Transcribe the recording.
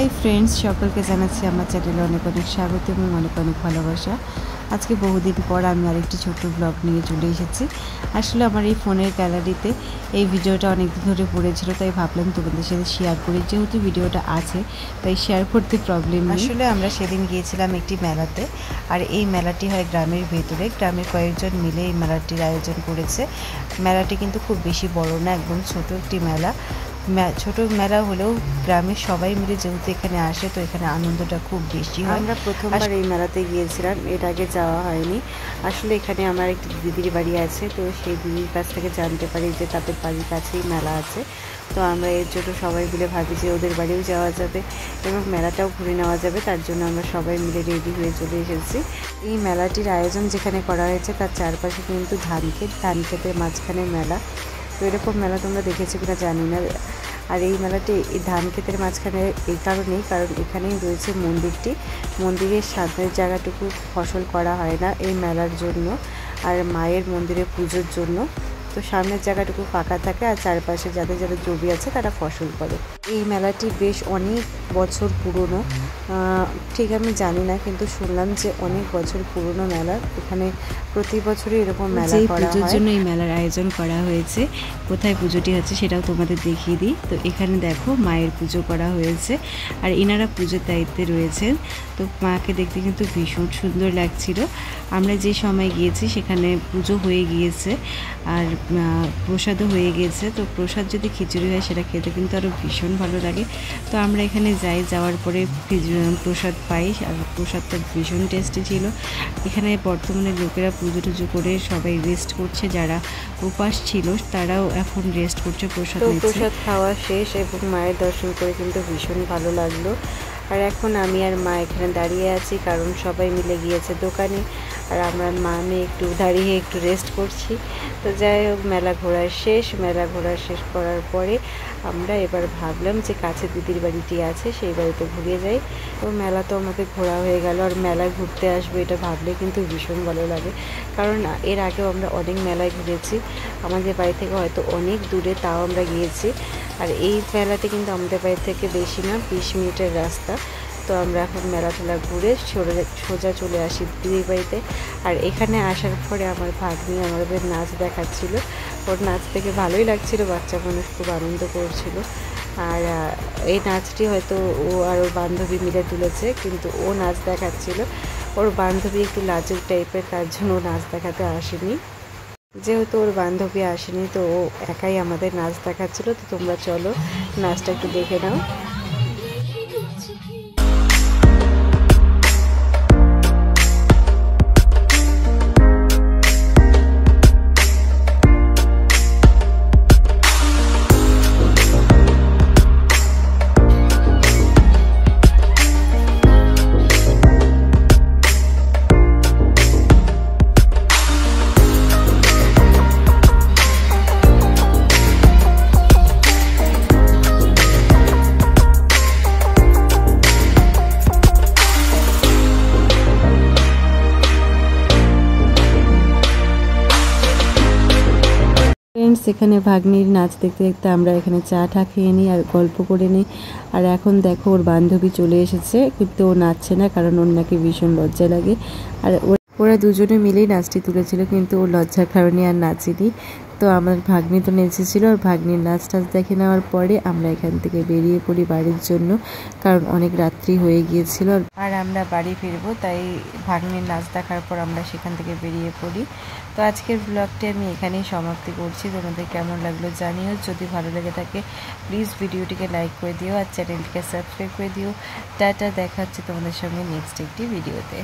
Hi friends, সকলকে জানাচ্ছি আমার চ্যানেলে অনেক অনেক স্বাগত এবং অনেক অনেক ভালোবাসা। আজকে বহুদিন পর আমি আরেকটি ছোট্ট ব্লগ নিয়ে চলে এসেছি। আসলে আমার এই ফোনের গ্যালারিতে এই ভিডিওটা অনেক দিন ধরে পড়েছিল, তাই ভাবলাম তোমাদের সাথে শেয়ার করি। যেহেতু ভিডিওটা আছে তাই শেয়ার করতে প্রবলেম নেই। আসলে আমরা সেদিন গিয়েছিলাম একটি মেলাতে, আর এই মেলাটি হয় গ্রামের ভেতরে। গ্রামের কয়েকজন মিলে এই মেলাটির আয়োজন করেছে। মেলাটি কিন্তু খুব বেশি বড় না, একদম ছোট একটি মেলা। ছোট মেলা হলেও গ্রামের সবাই মিলে যেহেতু এখানে আসে, তো এখানে আনন্দটা খুব বেশি হয়। আমরা প্রথমবার এই মেলাতে গিয়েছিলাম, এর আগে যাওয়া হয়নি। আসলে এখানে আমার একটি দিদির বাড়ি আছে, তো সেই দিদির কাছ থেকে জানতে পারি যে তাদের বাড়ির কাছেই মেলা আছে। তো আমরা এর জন্য সবাই মিলে ভাবি যে ওদের বাড়িও যাওয়া যাবে এবং মেলাটাও ঘুরে নেওয়া যাবে। তার জন্য আমরা সবাই মিলে রেডি হয়ে চলে এসেছি। এই মেলাটির আয়োজন যেখানে করা হয়েছে তার চারপাশে কিন্তু ধান ক্ষেতের মাঝখানে মেলা। তো এরকম মেলা তোমরা দেখেছো কিনা জানি না। আর এই মেলাটি এই ধান ক্ষেতের মাঝখানে এই কারণেই, কারণ এখানেই রয়েছে মন্দিরটি। মন্দিরের সামনের জায়গাটুকু ফসল করা হয় না এই মেলার জন্য, আর মায়ের মন্দিরে পুজোর জন্য। তো সামনের জায়গাটুকু ফাঁকা থাকে, আর চারপাশে যাদের যাদের জমি আছে তারা ফসল করে। এই মেলাটি বেশ অনেক বছর পুরনো, ঠিক আমি জানি না, কিন্তু শুনলাম যে অনেক বছর পুরনো মেলা। এখানে প্রতি বছরই এরকম মেলা করা হয়। পুজোর জন্য এই মেলার আয়োজন করা হয়েছে। কোথায় পুজোটি হচ্ছে সেটাও তোমাদের দেখিয়ে দিই। তো এখানে দেখো মায়ের পুজো করা হয়েছে, আর এনারা পুজোর দায়িত্বে রয়েছেন। তো মাকে দেখতে কিন্তু ভীষণ সুন্দর লাগছিল। আমরা যে সময় গিয়েছি সেখানে পুজো হয়ে গিয়েছে, আর প্রসাদও হয়ে গিয়েছে। তো প্রসাদ যদি খিচুড়ি হয় সেটা খেতে কিন্তু আরও ভীষণ ভালো লাগে। তো আমরা এখানে যাওয়ার পরে প্রসাদ পাই, আর প্রসাদটা ভীষণ টেস্টি ছিল। এখানে বর্তমানে লোকেরা পুজো টুজো করে সবাই রেস্ট করছে, যারা উপাস ছিল তারাও এখন রেস্ট করছে, প্রসাদ খাওয়া শেষ এবং মায়ের দর্শন করে কিন্তু ভীষণ ভালো লাগলো। আর এখন আমি আর মা এখানে দাঁড়িয়ে আছি, কারণ সবাই মিলে গিয়েছে দোকানে, আর আমরা মা মেয়ে একটু দাঁড়িয়ে একটু রেস্ট করছি। তো যাই হোক, মেলা ঘোরা শেষ করার পরে আমরা এবার ভাবলাম যে কাছে দিদির বাড়িটি আছে সেই বাড়িতে ঘুরে যাই। তো মেলা তো আমাদের ঘোরা হয়ে গেল, আর মেলায় ঘুরতে আসবো এটা ভাবলে কিন্তু ভীষণ ভালো লাগে। কারণ এর আগেও আমরা অনেক মেলায় ঘুরেছি, আমাদের বাড়ি থেকে হয়তো অনেক দূরে, তাও আমরা গিয়েছি। আর এই মেলাটি কিন্তু আমাদের বাড়ি থেকে বেশি না, 20 মিনিটের রাস্তা। তো আমরা এখন মেলা টেলা ঘুরে সোজা চলে আসি দিদির বাড়িতে। আর এখানে আসার পরে আমার ভাগ্নি আমাদের নাচ দেখাচ্ছিল। ওর নাচ দেখে ভালোই লাগছিল, বাচ্চা মানুষ খুব আনন্দ করছিল। আর এই নাচটি হয়তো ও আর ওর বান্ধবী মিলে তুলেছে, কিন্তু ও নাচ দেখাচ্ছিল। ওর বান্ধবী একটু লাজুক টাইপের, তার জন্য ও নাচ দেখাতে আসেনি। যেহেতু ওর বান্ধবী আসেনি, তো ও একাই আমাদের নাচ দেখাচ্ছিল। তো তোমরা চলো নাচটা একটু দেখে নাও। সেখানে ভাগ্নির নাচ দেখতে দেখতে আমরা এখানে চা টা খেয়ে নিই আর গল্প করে নিই। আর এখন দেখো ওর বান্ধবী চলে এসেছে, কিন্তু ও নাচছে না, কারণ ওর নাকি ভীষণ লজ্জা লাগে। আর ওরা দুজনে মিলেই নাচটি তুলেছিল, কিন্তু ও লজ্জার কারণে আর নাচেনি। তো আমার ভাগ্নি তো নেচেছিল, আর ভাগ্নির নাচ টাচ দেখে নেওয়ার পরে আমরা এখান থেকে বেরিয়ে পড়ি বাড়ির জন্য, কারণ অনেক রাত্রি হয়ে গিয়েছিল আর আমরা বাড়ি ফিরবো। তাই ভাগ্নির নাচ দেখার পর আমরা সেখান থেকে বেরিয়ে পড়ি। তো আজকের ব্লগটি আমি এখানেই সমাপ্তি করছি। তোমাদের কেমন লাগলো জানিও। যদি ভালো লেগে থাকে প্লিজ ভিডিওটিকে লাইক করে দিও, আর চ্যানেলটিকে সাবস্ক্রাইব করে দিও। টাটা, দেখা হচ্ছে তোমাদের সঙ্গে নেক্সট একটি ভিডিওতে।